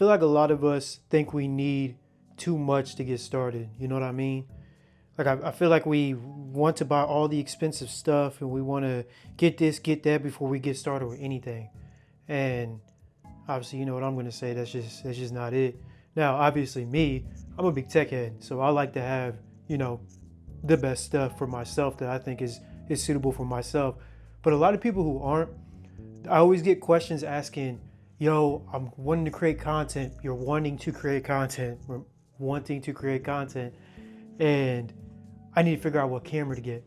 feel like a lot of us think we need too much to get started. You know what I mean? Like I feel like we want to buy all the expensive stuff and we want to get this, get that before we get started with anything. And obviously, you know what I'm going to say. That's just not it. Now, obviously, me, I'm a big tech head, so I like to have, you know, the best stuff for myself that I think is suitable for myself. But a lot of people who aren't, I always get questions asking, "Yo, I'm wanting to create content. You're wanting to create content. We're wanting to create content, and I need to figure out what camera to get."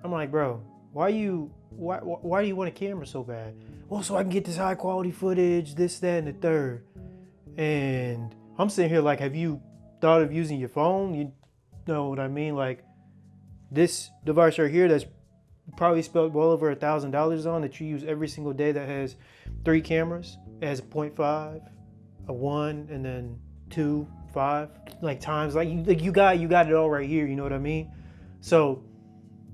I'm like, bro, why do you want a camera so bad? Well, so I can get this high quality footage, this, that, and the third. And I'm sitting here like, have you thought of using your phone? You know what I mean? Like this device right here that's probably spent well over $1,000 on, that you use every single day, that has 3 cameras. It has a 0.5, a 1, and then 2, 5, like times, like you got it all right here. You know what I mean? So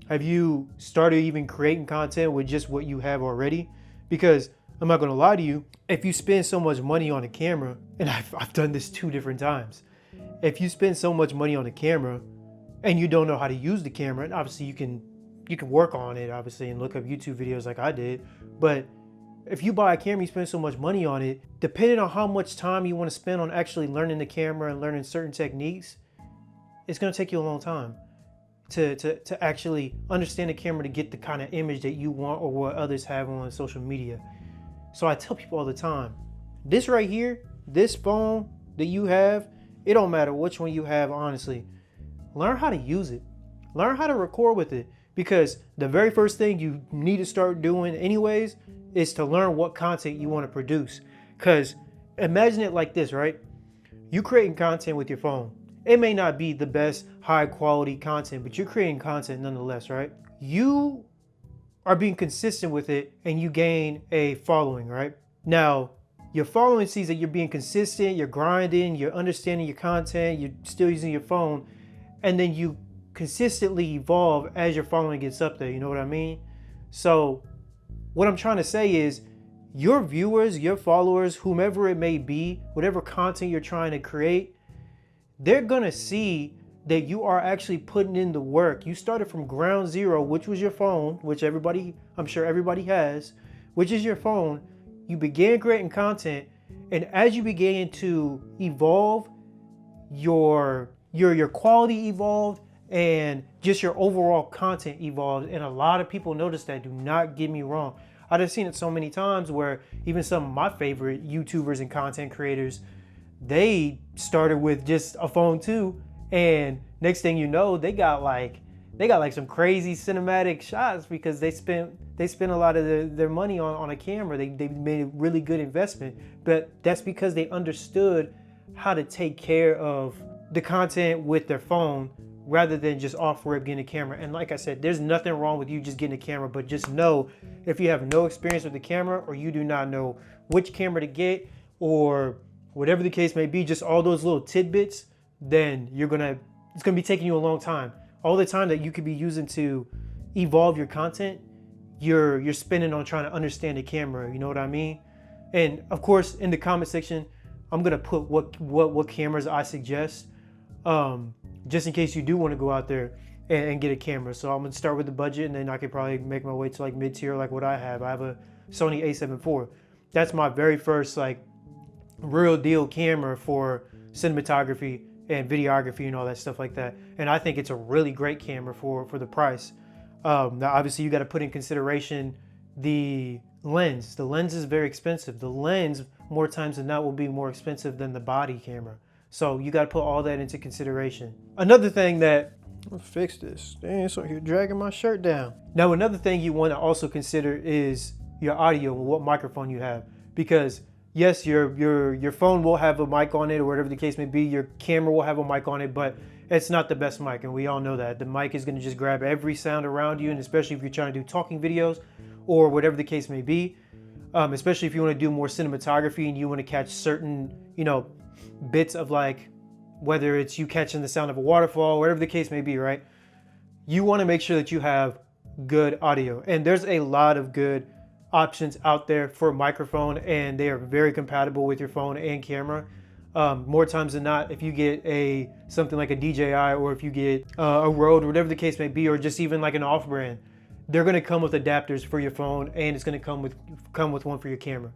have you started even creating content with just what you have already? Because I'm not gonna lie to you, if you spend so much money on a camera, and I've done this 2 different times, if you spend so much money on a camera and you don't know how to use the camera, and obviously you can work on it, obviously, and look up YouTube videos like I did, but if you buy a camera, you spend so much money on it, depending on how much time you want to spend on actually learning the camera and learning certain techniques, it's gonna take you a long time to actually understand the camera, to get the kind of image that you want or what others have on social media. So I tell people all the time, this right here, this phone that you have, it don't matter which one you have, honestly. Learn how to use it. Learn how to record with it, because the very first thing you need to start doing anyways is to learn what content you want to produce. Because imagine it like this, right? You creating content with your phone. It may not be the best high quality content, but you're creating content nonetheless, right? You are being consistent with it and you gain a following, right? Now, your following sees that you're being consistent, you're grinding, you're understanding your content, you're still using your phone, and then you consistently evolve as your following gets up there. You know what I mean? So what I'm trying to say is, your viewers, your followers, whomever it may be, whatever content you're trying to create, they're gonna see that you are actually putting in the work. You started from ground zero, which was your phone, which I'm sure everybody has, which is your phone. You began creating content, and as you began to evolve, your quality evolved, and just your overall content evolved. And a lot of people notice that. Do not get me wrong. I've just seen it so many times where even some of my favorite YouTubers and content creators, they started with just a phone too, and next thing you know, they got like some crazy cinematic shots because they spent a lot of their money on a camera. They made a really good investment, but that's because they understood how to take care of the content with their phone rather than just off rip getting a camera. And like I said, there's nothing wrong with you just getting a camera, but just know, if you have no experience with the camera, or you do not know which camera to get, or whatever the case may be, just all those little tidbits, then it's gonna be taking you a long time. All the time that you could be using to evolve your content, you're spending on trying to understand the camera. You know what I mean? And of course, in the comment section, I'm gonna put what cameras I suggest, just in case you do want to go out there and get a camera. So I'm gonna start with the budget, and then I could probably make my way to like mid-tier, like what I have. I have a Sony a7 IV. That's my very first like real deal camera for cinematography and videography and all that stuff like that. And I think it's a really great camera for the price. Now obviously you got to put in consideration the lens. The lens is very expensive. The lens more times than not will be more expensive than the body camera. So you got to put all that into consideration. Another thing that, I'll fix this. Dang, so you're dragging my shirt down. Now another thing you want to also consider is your audio and what microphone you have, because yes, your phone will have a mic on it, or whatever the case may be. Your camera will have a mic on it, but it's not the best mic, and we all know that. The mic is going to just grab every sound around you, and especially if you're trying to do talking videos or whatever the case may be, especially if you want to do more cinematography and you want to catch certain, bits of, like, whether it's you catching the sound of a waterfall, whatever the case may be, right? You want to make sure that you have good audio, and there's a lot of good options out there for microphone, and they are very compatible with your phone and camera. More times than not, if you get something like a DJI, or if you get a Rode, or whatever the case may be, or just even like an off-brand, they're going to come with adapters for your phone, and it's going to come with one for your camera.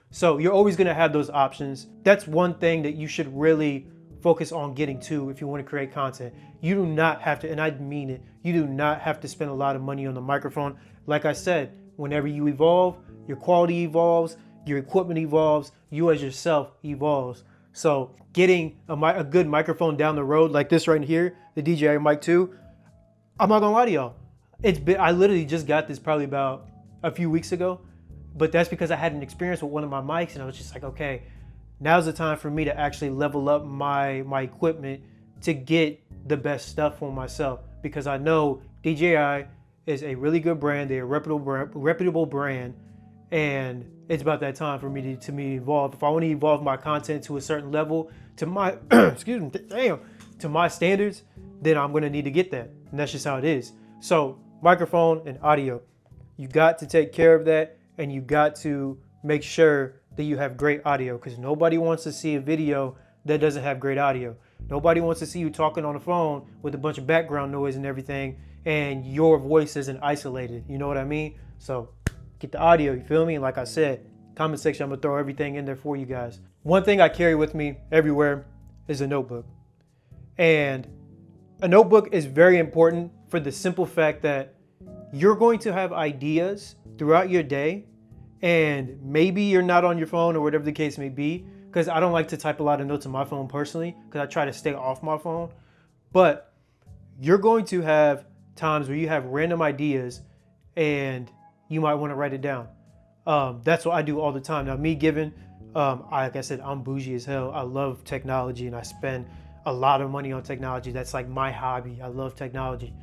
So you're always going to have those options. That's one thing that you should really focus on getting to if you want to create content. You do not have to, and I mean it, you do not have to spend a lot of money on the microphone. Like I said, whenever you evolve, your quality evolves, your equipment evolves, you as yourself evolves. So getting a good microphone down the road, like this right here, the DJI Mic 2, I'm not gonna lie to y'all, I literally just got this probably about a few weeks ago, but that's because I had an experience with one of my mics, and I was just like, okay, now's the time for me to actually level up my equipment to get the best stuff for myself, because I know DJI is a really good brand, they're a reputable brand, and it's about that time for me to evolve. If I want to evolve my content to a certain level, to my to my standards, then I'm going to need to get that, and that's just how it is. So microphone and audio, you got to take care of that, and you got to make sure that you have great audio, because nobody wants to see a video that doesn't have great audio. Nobody wants to see you talking on the phone with a bunch of background noise and everything, and your voice isn't isolated. You know what I mean? So get the audio, you feel me? And like I said, comment section, I'm gonna throw everything in there for you guys. One thing I carry with me everywhere is a notebook. And a notebook is very important for the simple fact that you're going to have ideas throughout your day, and maybe you're not on your phone or whatever the case may be, because I don't like to type a lot of notes on my phone personally, because I try to stay off my phone. But you're going to have times where you have random ideas and you might want to write it down. That's what I do all the time. Now, me given, like I said, I'm bougie as hell. I love technology, and I spend a lot of money on technology. That's like my hobby. I love technology.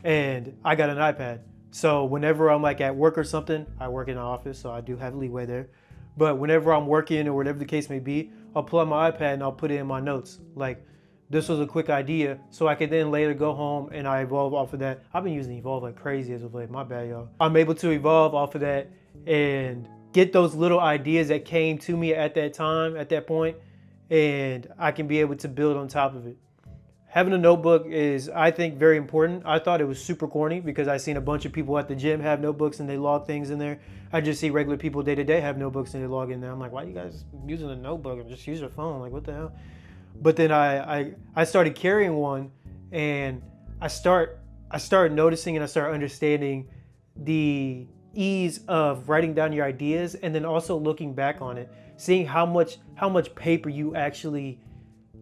And I got an iPad. So whenever I'm like at work or something, I work in an office, so I do have leeway there. But whenever I'm working or whatever the case may be, I'll pull out my iPad and I'll put it in my notes. Like, this was a quick idea, so I could then later go home and I evolve off of that. I've been using Evolve like crazy as of late. My bad, y'all. I'm able to evolve off of that and get those little ideas that came to me at that time, at that point, and I can be able to build on top of it. Having a notebook is, I think, very important. I thought it was super corny because I seen a bunch of people at the gym have notebooks and they log things in there. I just see regular people day to day have notebooks and they log in there. I'm like, why are you guys using a notebook and just use your phone? Like, what the hell? But then I started carrying one, and I started noticing and I started understanding the ease of writing down your ideas, and then also looking back on it, seeing how much paper you actually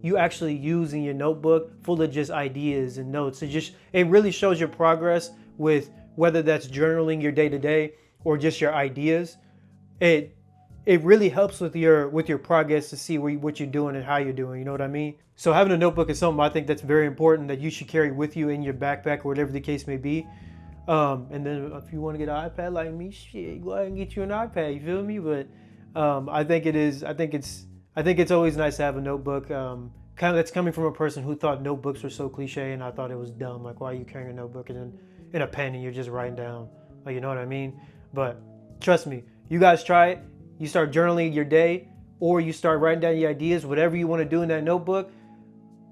use in your notebook full of just ideas and notes. It really shows your progress with whether that's journaling your day to day or just your ideas. It really helps with your progress to see what you're doing and how you're doing. You know what I mean? So having a notebook is something I think that's very important, that you should carry with you in your backpack or whatever the case may be. And then if you want to get an iPad like me, shit, go ahead and get you an iPad. You feel me? But I think it's always nice to have a notebook. That's coming from a person who thought notebooks were so cliche, and I thought it was dumb. Like, why are you carrying a notebook and a pen and you're just writing down? Like, you know what I mean? But trust me, you guys try it. You start journaling your day, or you start writing down your ideas, whatever you want to do in that notebook,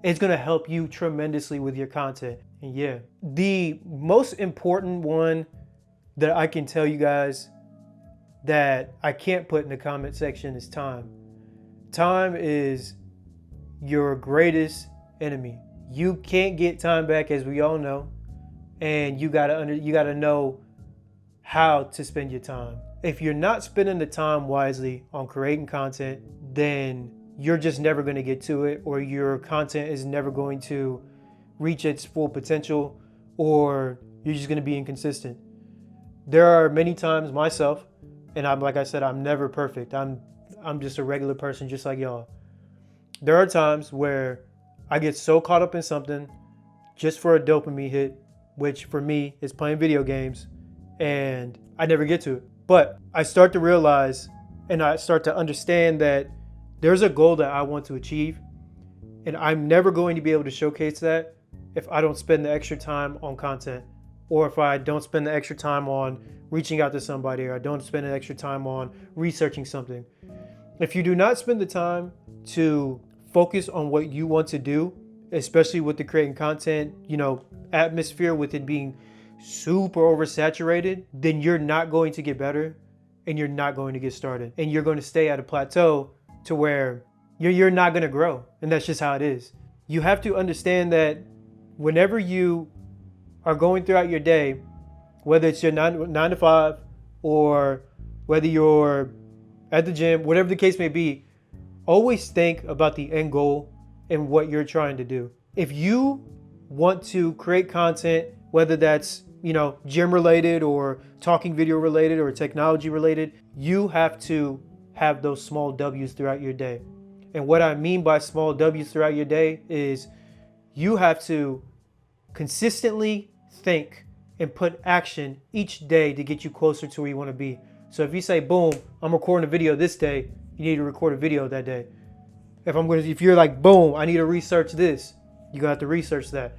it's going to help you tremendously with your content. And yeah, the most important one that I can tell you guys that I can't put in the comment section is time. Time is your greatest enemy. You can't get time back, as we all know, and you gotta know how to spend your time. If you're not spending the time wisely on creating content, then you're just never going to get to it, or your content is never going to reach its full potential, or you're just going to be inconsistent. There are many times myself, and like I said, I'm never perfect. I'm just a regular person just like y'all. There are times where I get so caught up in something just for a dopamine hit, which for me is playing video games, and I never get to it. But I start to realize, and I start to understand that there's a goal that I want to achieve, and I'm never going to be able to showcase that if I don't spend the extra time on content, or if I don't spend the extra time on reaching out to somebody, or I don't spend the extra time on researching something. If you do not spend the time to focus on what you want to do, especially with the creating content, atmosphere, with it being super oversaturated, then you're not going to get better and you're not going to get started. And you're going to stay at a plateau to where you're not going to grow. And that's just how it is. You have to understand that whenever you are going throughout your day, whether it's your 9 to 5 or whether you're at the gym, whatever the case may be, always think about the end goal and what you're trying to do. If you want to create content, whether that's, gym related or talking video related or technology related, you have to have those small W's throughout your day. And what I mean by small W's throughout your day is you have to consistently think and put action each day to get you closer to where you want to be. So if you say, boom, I'm recording a video this day, you need to record a video that day. If you're like, boom, I need to research this, you got to research that.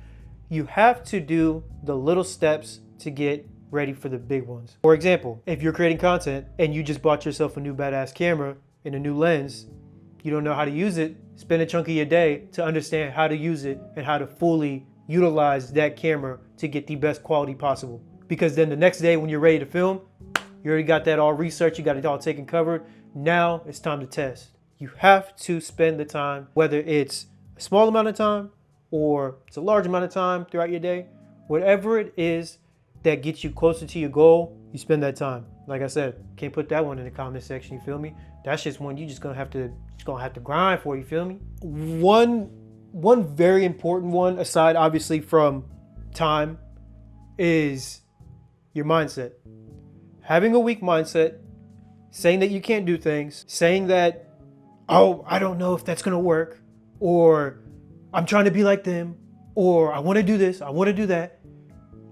You have to do the little steps to get ready for the big ones. For example, if you're creating content and you just bought yourself a new badass camera and a new lens, you don't know how to use it, spend a chunk of your day to understand how to use it and how to fully utilize that camera to get the best quality possible. Because then the next day when you're ready to film, you already got that all researched, you got it all taken covered. Now it's time to test. You have to spend the time, whether it's a small amount of time or it's a large amount of time throughout your day, whatever it is that gets you closer to your goal, you spend that time. Like I said, can't put that one in the comment section, you feel me? That's just one you just gonna have to grind for, you feel me? One very important one, aside obviously from time, is your mindset. Having a weak mindset, saying that you can't do things, saying that, oh, I don't know if that's gonna work, or I'm trying to be like them, or I wanna do this, I wanna do that.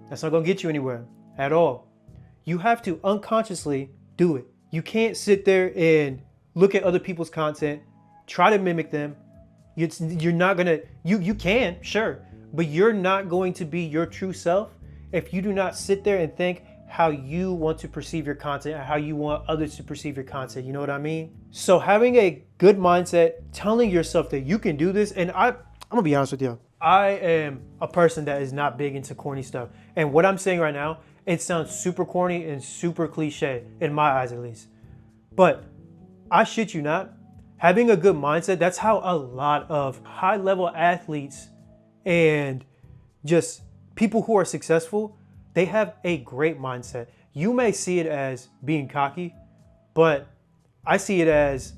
That's not gonna get you anywhere at all. You have to unconsciously do it. You can't sit there and look at other people's content, try to mimic them. You're not gonna, you can, sure, but you're not going to be your true self if you do not sit there and think how you want to perceive your content and how you want others to perceive your content. You know what I mean? So having a good mindset, telling yourself that you can do this, and I'm gonna be honest with you, I am a person that is not big into corny stuff. And what I'm saying right now, it sounds super corny and super cliche, in my eyes at least. But I shit you not, having a good mindset, that's how a lot of high-level athletes and just people who are successful, they have a great mindset. You may see it as being cocky, but I see it as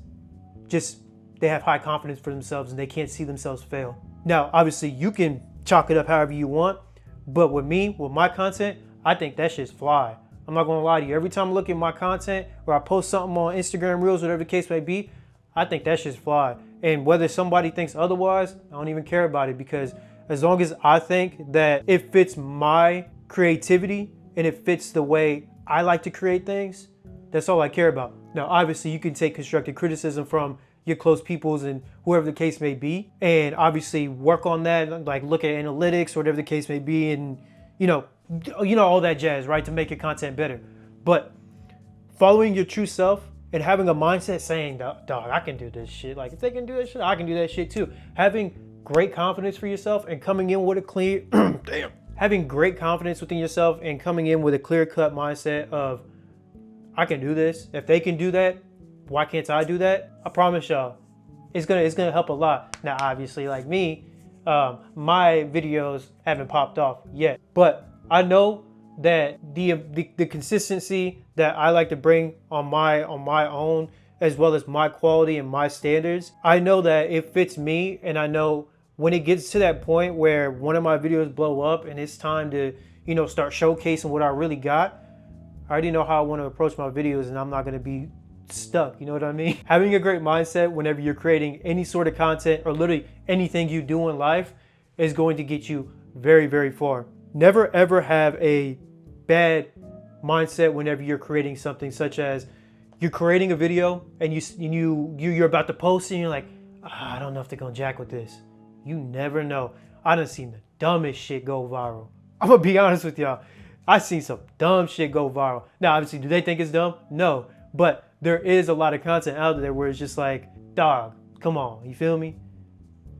just they have high confidence for themselves and they can't see themselves fail. Now, obviously, you can chalk it up however you want, but with me, with my content, I think that shit's fly. I'm not gonna lie to you. Every time I look at my content or I post something on Instagram Reels, whatever the case may be, I think that shit's fly. And whether somebody thinks otherwise, I don't even care about it, because as long as I think that it fits my creativity and it fits the way I like to create things, that's all I care about. Now, obviously, you can take constructive criticism from your close peoples and whoever the case may be, and obviously work on that, like look at analytics or whatever the case may be, and you know all that jazz, right, to make your content better. But following your true self and having a mindset saying, dog, I can do this shit. Like, if they can do that shit, I can do that shit too. Having great confidence for yourself and coming in with a clear, having great confidence within yourself and coming in with a clear-cut mindset of, I can do this. If they can do that, why can't I do that? I promise y'all, it's gonna help a lot. Now, obviously, like me, my videos haven't popped off yet, but I know that the consistency that I like to bring on my own, as well as my quality and my standards, I know that it fits me, and I know when it gets to that point where one of my videos blow up and it's time to start showcasing what I really got, I already know how I want to approach my videos, and I'm not going to be stuck, you know what I mean? Having a great mindset whenever you're creating any sort of content or literally anything you do in life is going to get you very, very far. Never ever have a bad mindset whenever you're creating something, such as you're creating a video and you're about to post and you're like, I don't know if they're gonna jack with this. You never know. I done seen the dumbest shit go viral. I'm gonna be honest with y'all. I seen some dumb shit go viral. Now, obviously, do they think it's dumb? No. But there is a lot of content out there where it's just like, dog, come on, you feel me?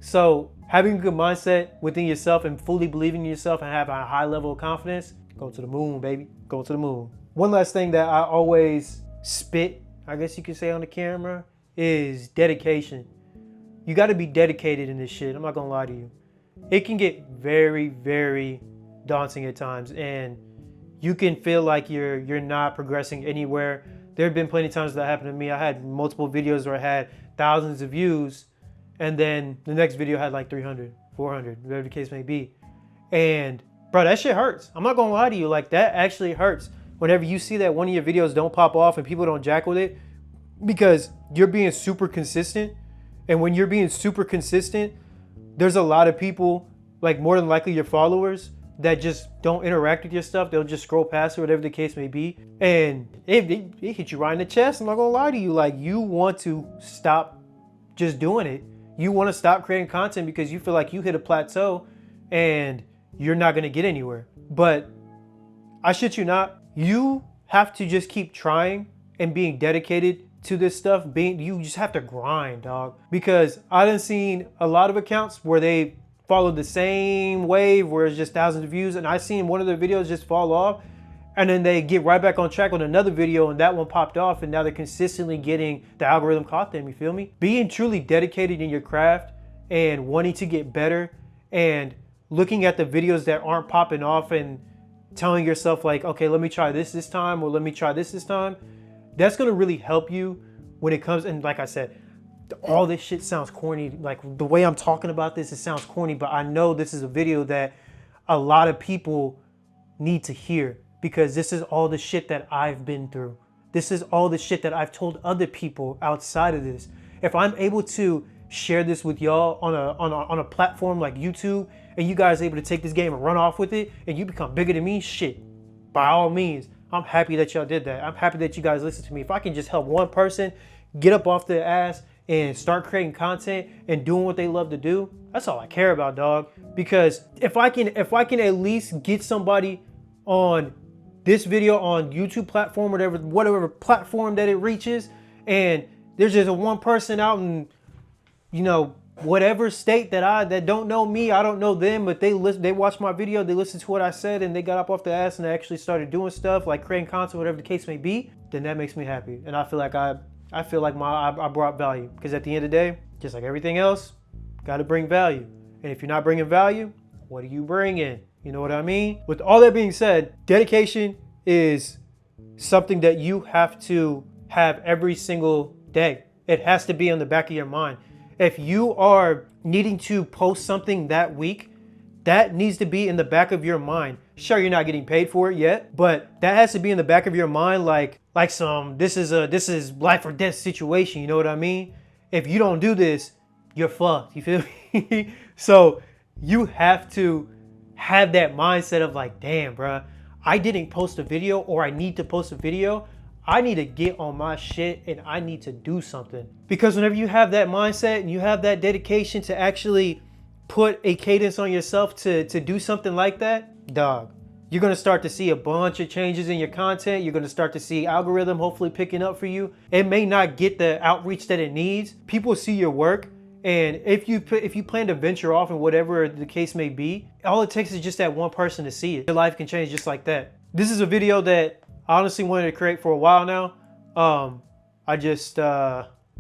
So having a good mindset within yourself and fully believing in yourself and having a high level of confidence, go to the moon, baby. Go to the moon. One last thing that I always spit, I guess you could say on the camera, is dedication. You got to be dedicated in this shit. I'm not going to lie to you. It can get very, very daunting at times, and you can feel like you're not progressing anywhere. There have been plenty of times that happened to me. I had multiple videos where I had thousands of views, and then the next video had like 300, 400, whatever the case may be. And bro, that shit hurts. I'm not gonna lie to you. Like, that actually hurts whenever you see that one of your videos don't pop off and people don't jack with it, because you're being super consistent. And when you're being super consistent, there's a lot of people, like more than likely your followers, that just don't interact with your stuff. They'll just scroll past it, whatever the case may be. And it hit you right in the chest. I'm not gonna lie to you. Like, you want to stop just doing it. You want to stop creating content because you feel like you hit a plateau and you're not gonna get anywhere. But I shit you not, you have to just keep trying and being dedicated to this stuff. You just have to grind, dog. Because I done seen a lot of accounts where they followed the same wave where it's just thousands of views, and I seen one of their videos just fall off, and then they get right back on track with another video, and that one popped off, and now they're consistently getting the algorithm caught them. You feel me? Being truly dedicated in your craft and wanting to get better and looking at the videos that aren't popping off and telling yourself like, okay, let me try this time, or let me try this time. That's gonna really help you when it comes. And like I said, all this shit sounds corny. Like, the way I'm talking about this, it sounds corny, but I know this is a video that a lot of people need to hear, because this is all the shit that I've been through. This is all the shit that I've told other people outside of this. If I'm able to share this with y'all on a platform like YouTube, and you guys are able to take this game and run off with it, and you become bigger than me, shit, by all means, I'm happy that y'all did that. I'm happy that you guys listened to me. If I can just help one person get up off their ass and start creating content and doing what they love to do, that's all I care about, dog. Because if I can at least get somebody on this video on YouTube platform, whatever platform that it reaches, and there's just a one person out in, you know, whatever state that don't know me, I don't know them, but they watched my video, they listened to what I said, and they got up off the ass and they actually started doing stuff like creating content, whatever the case may be, then that makes me happy. And I feel like I brought value, because at the end of the day, just like everything else, got to bring value. And if you're not bringing value, what are you bringing? You know what I mean? With all that being said, dedication is something that you have to have every single day. It has to be on the back of your mind. If you are needing to post something that week, that needs to be in the back of your mind. Sure, you're not getting paid for it yet, but that has to be in the back of your mind, like this is life or death situation. You know what I mean? If you don't do this, you're fucked. You feel me? So you have to have that mindset of like, damn, bruh, I didn't post a video, or I need to post a video. I need to get on my shit and I need to do something. Because whenever you have that mindset and you have that dedication to actually put a cadence on yourself to do something like that, dog, you're gonna start to see a bunch of changes in your content. You're gonna start to see algorithm hopefully picking up for you. It may not get the outreach that it needs. People see your work, and if you plan to venture off in whatever the case may be, all it takes is just that one person to see it. Your life can change just like that. This is a video that I honestly wanted to create for a while now. I just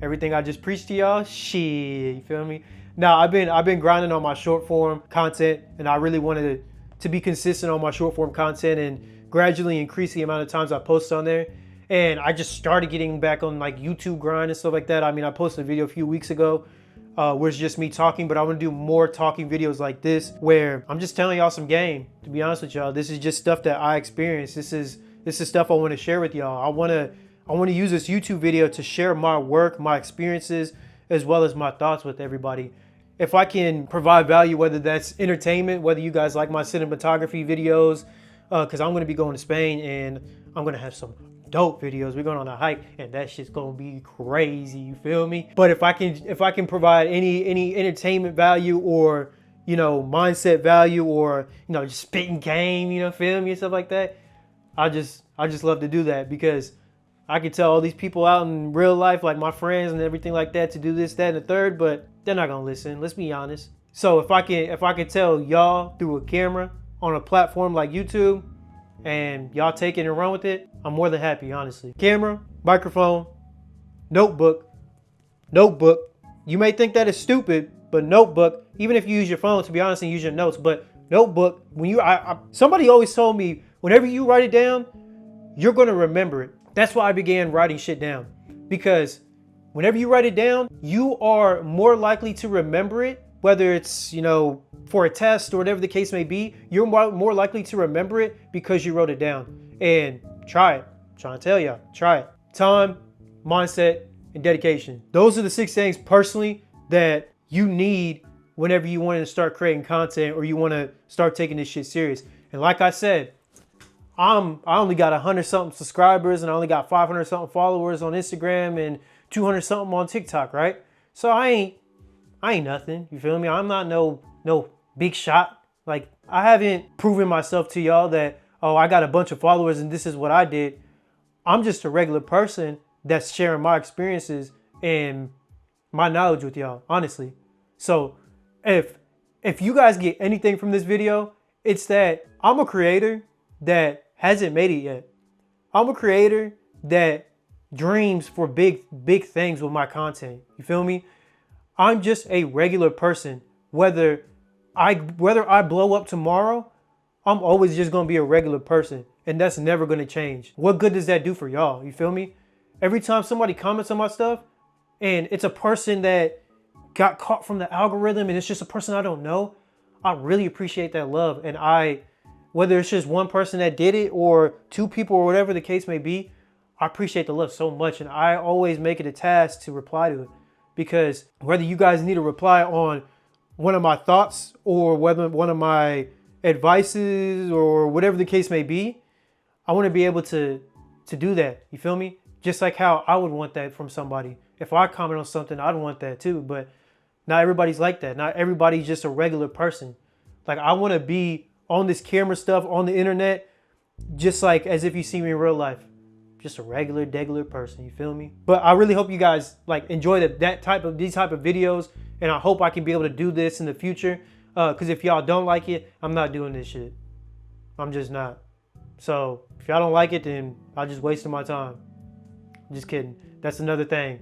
everything I just preached to y'all, shit, you feel me? Now I've been grinding on my short form content, and I really wanted to be consistent on my short form content and gradually increase the amount of times I post on there. And I just started getting back on like YouTube grind and stuff like that. I mean, I posted a video a few weeks ago where it's just me talking, but I want to do more talking videos like this where I'm just telling y'all some game. To be honest with y'all, this is just stuff that I experienced. This is stuff I want to share with y'all. I want to use this YouTube video to share my work, my experiences, as well as my thoughts with everybody. If I can provide value, whether that's entertainment, whether you guys like my cinematography videos, because I'm going to be going to Spain and I'm going to have some dope videos. We're going on a hike and that shit's going to be crazy, you feel me? But if I can provide any entertainment value, or, you know, mindset value, or, you know, just spitting game, you know, feel me, and stuff like that, I just love to do that because I can tell all these people out in real life, like my friends and everything like that, to do this, that, and the third, but they're not gonna listen. Let's be honest. So if I can tell y'all through a camera on a platform like YouTube, and y'all take it and run with it, I'm more than happy, honestly. Camera, microphone, notebook. You may think that is stupid, but notebook. Even if you use your phone, to be honest, and use your notes, but notebook. When you, somebody always told me, whenever you write it down, you're gonna remember it. That's why I began writing shit down, because whenever you write it down, you are more likely to remember it, whether it's, for a test or whatever the case may be. You're more likely to remember it because you wrote it down. And try it. I'm trying to tell y'all, try it. Time, mindset, and dedication. Those are the 6 things personally that you need whenever you want to start creating content or you want to start taking this shit serious. And like I said, I only got 100 something subscribers and I only got 500 something followers on Instagram and 200 something on TikTok, right? So I ain't nothing. You feel me? I'm not no big shot. Like, I haven't proven myself to y'all that, oh, I got a bunch of followers and this is what I did. I'm just a regular person that's sharing my experiences and my knowledge with y'all, honestly. So if you guys get anything from this video, it's that I'm a creator that hasn't made it yet. I'm a creator that dreams for big things with my content. You feel me? I'm just a regular person. Whether I blow up tomorrow, I'm always just gonna be a regular person, and that's never gonna change. What good does that do for y'all? You feel me? Every time somebody comments on my stuff, and it's a person that got caught from the algorithm, and it's just a person I don't know, I really appreciate that love. And whether it's just one person that did it or 2 people or whatever the case may be, I appreciate the love so much, and I always make it a task to reply to it. Because whether you guys need a reply on one of my thoughts or whether one of my advices or whatever the case may be, I want to be able to do that. You feel me? Just like how I would want that from somebody. If I comment on something, I'd want that too. But not everybody's like that. Not everybody's just a regular person. Like, I want to be on this camera stuff, on the internet, just like as if you see me in real life. Just a regular, degular person, you feel me? But I really hope you guys enjoy these type of videos, and I hope I can be able to do this in the future. Because if y'all don't like it, I'm not doing this shit. I'm just not. So if y'all don't like it, then I'm just wasting my time. I'm just kidding. That's another thing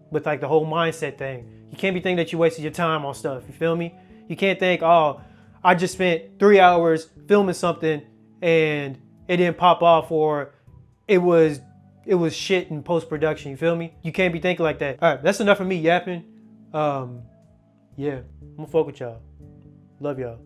with the whole mindset thing. You can't be thinking that you wasted your time on stuff. You feel me? You can't think, oh, I just spent 3 hours filming something and it didn't pop off, or it was shit in post-production. You feel me? You can't be thinking like that. All right, that's enough of me yapping. Yeah, I'm gonna fuck with y'all. Love y'all.